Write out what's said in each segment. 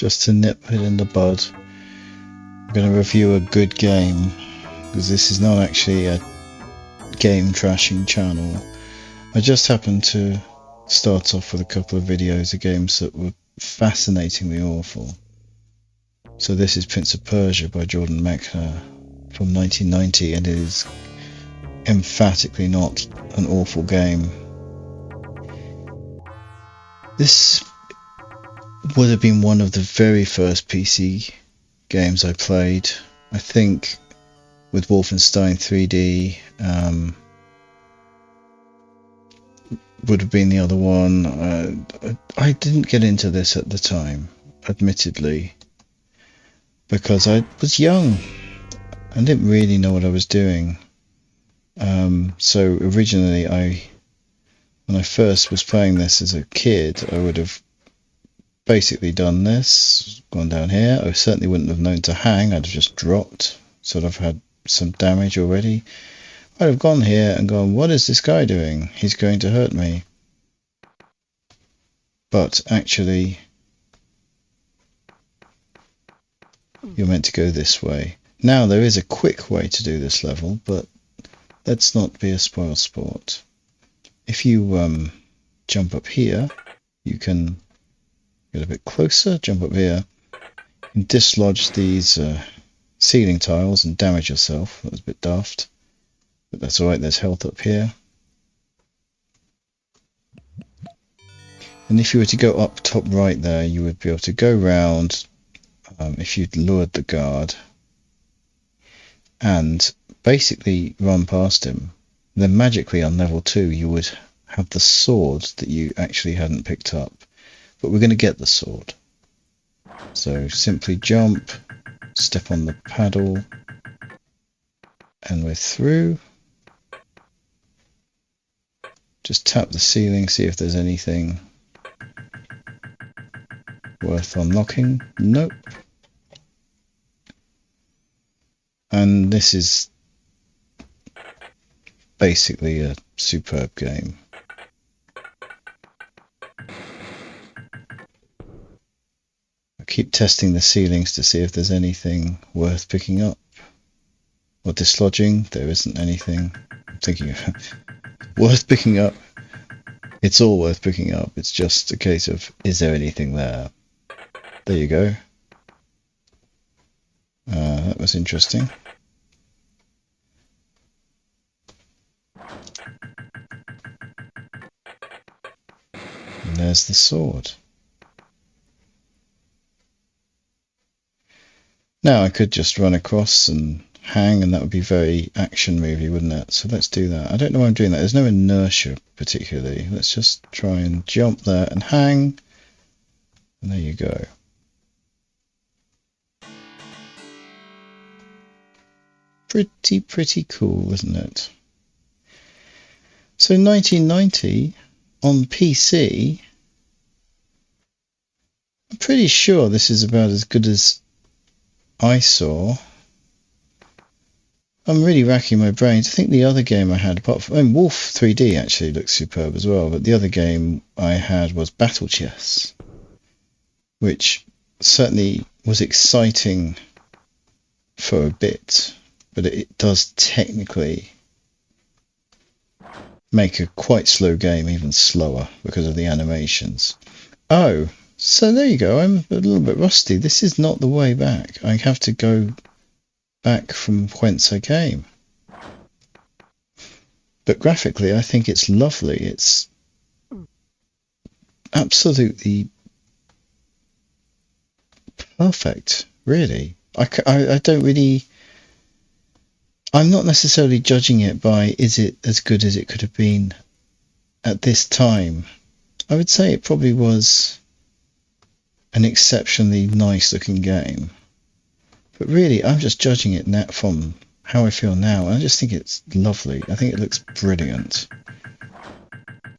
just to nip it in the bud. I'm going to review a good game, because this is not actually a game trashing channel. I just happened to start off with a couple of videos of games that were fascinatingly awful. So this is Prince of Persia by Mechner from 1990, and it is emphatically not an awful game. This would have been one of the very first PC games I played. I think with Wolfenstein 3D would have been the other one. I didn't get into this at the time, admittedly, because I was young and didn't really know what I was doing. So originally, when I first was playing this as a kid, I would have basically done this, gone down here. I certainly wouldn't have known to hang. I'd have just dropped, sort of had some damage already. I'd have gone here and gone, what is this guy doing? He's going to hurt me. But actually, you're meant to go this way. Now, there is a quick way to do this level, but let's not be a spoil sport. If you jump up here, you can get a bit closer, jump up here, and dislodge these ceiling tiles and damage yourself. That was a bit daft, but that's alright, there's health up here. And if you were to go up top right there, you would be able to go round if you'd lured the guard and basically run past him. Then magically on level 2 you would have the sword that you actually hadn't picked up. But we're going to get the sword. So simply jump, step on the paddle, and we're through. Just tap the ceiling, see if there's anything worth unlocking. Nope. And this is basically a superb game. I keep testing the ceilings to see if there's anything worth picking up or dislodging. There isn't anything I'm thinking of worth picking up. It's all worth picking up. It's just a case of, is there anything there? There you go. That was interesting. And there's the sword. Now I could just run across and hang, and that would be very action movie, wouldn't it? So let's do that. I don't know why I'm doing that. There's no inertia particularly. Let's just try and jump there and hang. And there you go. Pretty cool, isn't it? So 1990 on PC, I'm pretty sure this is about as good as I saw. I'm really racking my brains. I think the other game I had, apart from Wolf 3D, actually looks superb as well. But the other game I had was Battle Chess, which certainly was exciting for a bit, but it does technically make a quite slow game even slower because of the animations. Oh, so there you go. I'm a little bit rusty. This is not the way back. I have to go back from whence I came. But graphically, I think it's lovely. It's absolutely perfect, really. I don't really... I'm not necessarily judging it by, is it as good as it could have been at this time. I would say it probably was an exceptionally nice looking game. But really, I'm just judging it now from how I feel now. And I just think it's lovely. I think it looks brilliant.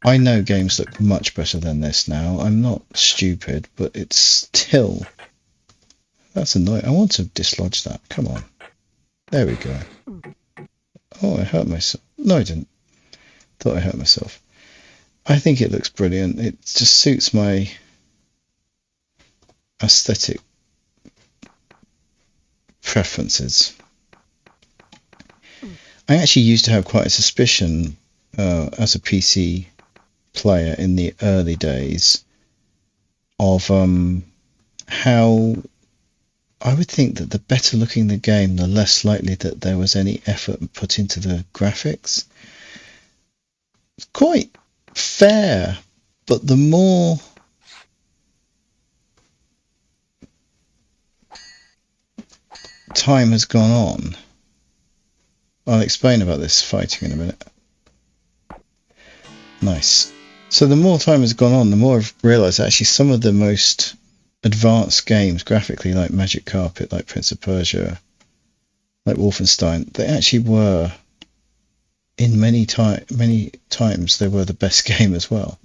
I know games look much better than this now. I'm not stupid, but it's still... That's annoying. I want to dislodge that. Come on. There we go. Oh, I hurt myself. No, I didn't. Thought I hurt myself. I think it looks brilliant. It just suits my aesthetic preferences. I actually used to have quite a suspicion as a PC player in the early days of how I would think that the better looking the game, the less likely that there was any effort put into the graphics. It's quite fair, but the more time has gone on, I'll explain about this fighting in a minute. Nice. So the more time has gone on, the more I've realised actually some of the most advanced games graphically, like Magic Carpet, like Prince of Persia, like Wolfenstein, they actually were, in many times, they were the best game as well.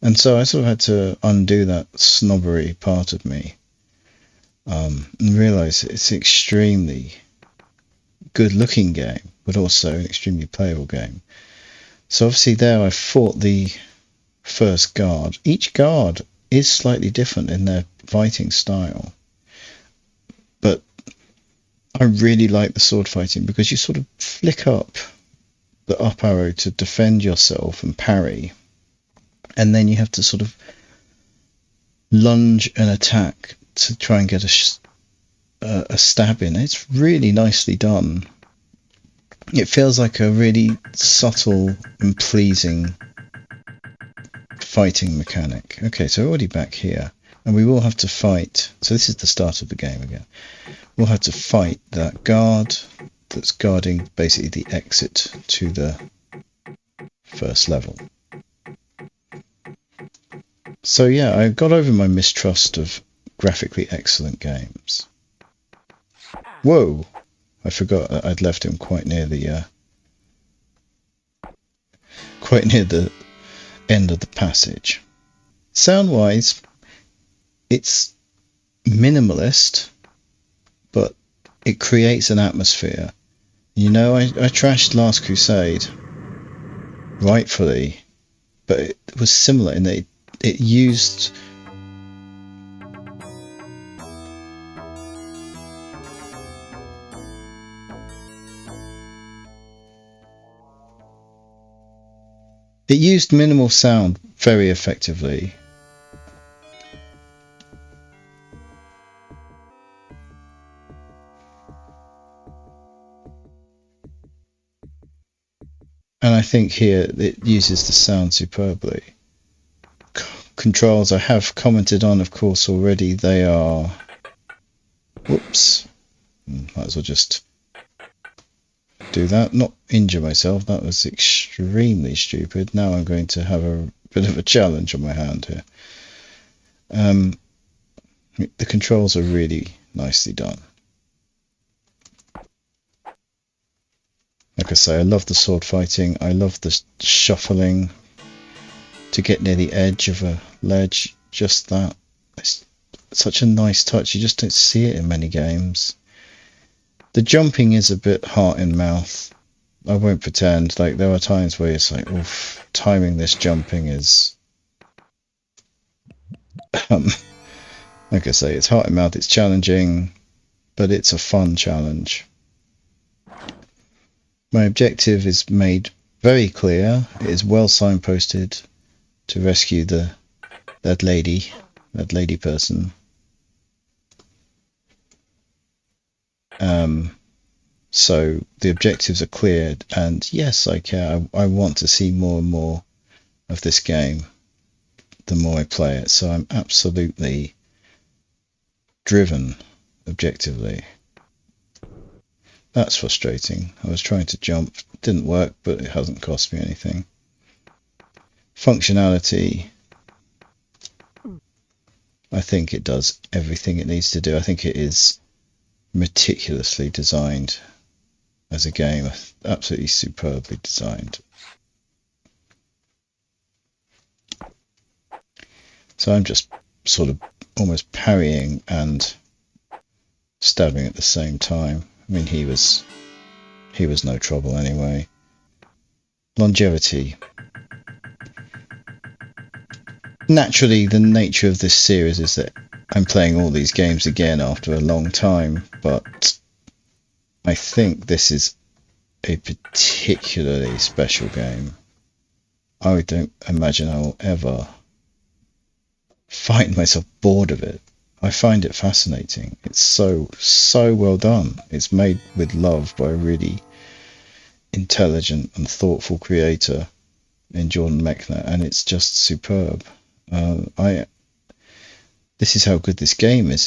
And so I sort of had to undo that snobbery part of me and realise it's an extremely good-looking game, but also an extremely playable game. So obviously there I fought the first guard. Each guard is slightly different in their fighting style, but I really like the sword fighting because you sort of flick up the up arrow to defend yourself and parry, and then you have to sort of lunge and attack to try and get a stab in. It's really nicely done. It feels like a really subtle and pleasing fighting mechanic. Okay, so we're already back here, and we will have to fight. So this is the start of the game again. We'll have to fight that guard that's guarding basically the exit to the first level. So yeah, I got over my mistrust of graphically excellent games. Whoa! I forgot that I'd left him quite near the end of the passage. Sound-wise, it's minimalist, but it creates an atmosphere. You know, I trashed Last Crusade, rightfully, but it was similar in that it used minimal sound very effectively. And I think here it uses the sound superbly. Controls I have commented on, of course, already. They are... Whoops. Might as well just do that. Not injure myself. That was extremely stupid. Now I'm going to have a bit of a challenge on my hand here. The controls are really nicely done. Like I say, I love the sword fighting. I love the shuffling to get near the edge of a ledge. Just that. It's such a nice touch. You just don't see it in many games. The jumping is a bit heart in mouth. I won't pretend. Like, there are times where it's like, oof, timing this jumping is... like I say, it's heart in mouth. It's challenging, but it's a fun challenge. My objective is made very clear. It is well signposted to rescue that lady person. So the objectives are cleared, and yes, I care. I want to see more and more of this game the more I play it. So I'm absolutely driven objectively. That's frustrating. I was trying to jump, didn't work, but it hasn't cost me anything. Functionality, I think it does everything it needs to do. I think it is meticulously designed as a game, absolutely superbly designed. So I'm just sort of almost parrying and stabbing at the same time. I mean, he was no trouble anyway. Longevity. Naturally, the nature of this series is that I'm playing all these games again after a long time, but I think this is a particularly special game. I don't imagine I'll ever find myself bored of it. I find it fascinating. It's so well done. It's made with love by a really intelligent and thoughtful creator in Jordan Mechner, and it's just superb. This is how good this game is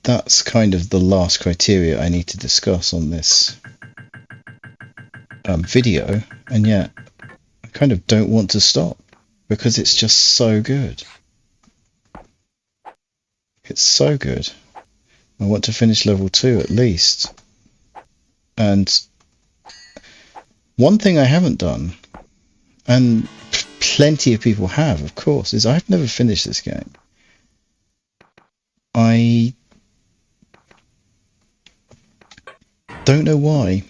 that's kind of the last criteria I need to discuss on this video, and yet I kind of don't want to stop because it's just so good. It's so good. I want to finish level 2 at least. And one thing I haven't done, and plenty of people have, of course, is I've never finished this game. I don't know why.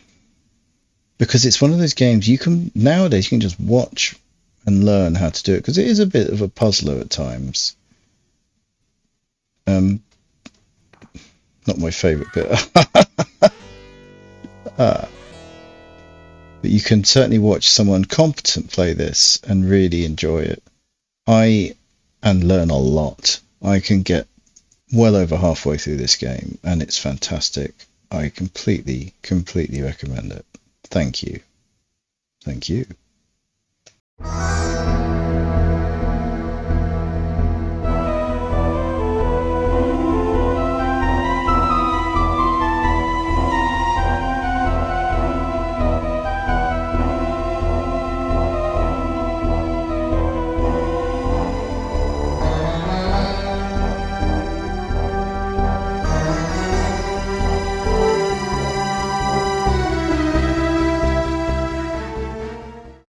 Because it's one of those games nowadays you can just watch and learn how to do it, because it is a bit of a puzzler at times. Not my favourite bit. But you can certainly watch someone competent play this and really enjoy it. And learn a lot. I can get well over halfway through this game, and it's fantastic. I completely recommend it. Thank you. Thank you.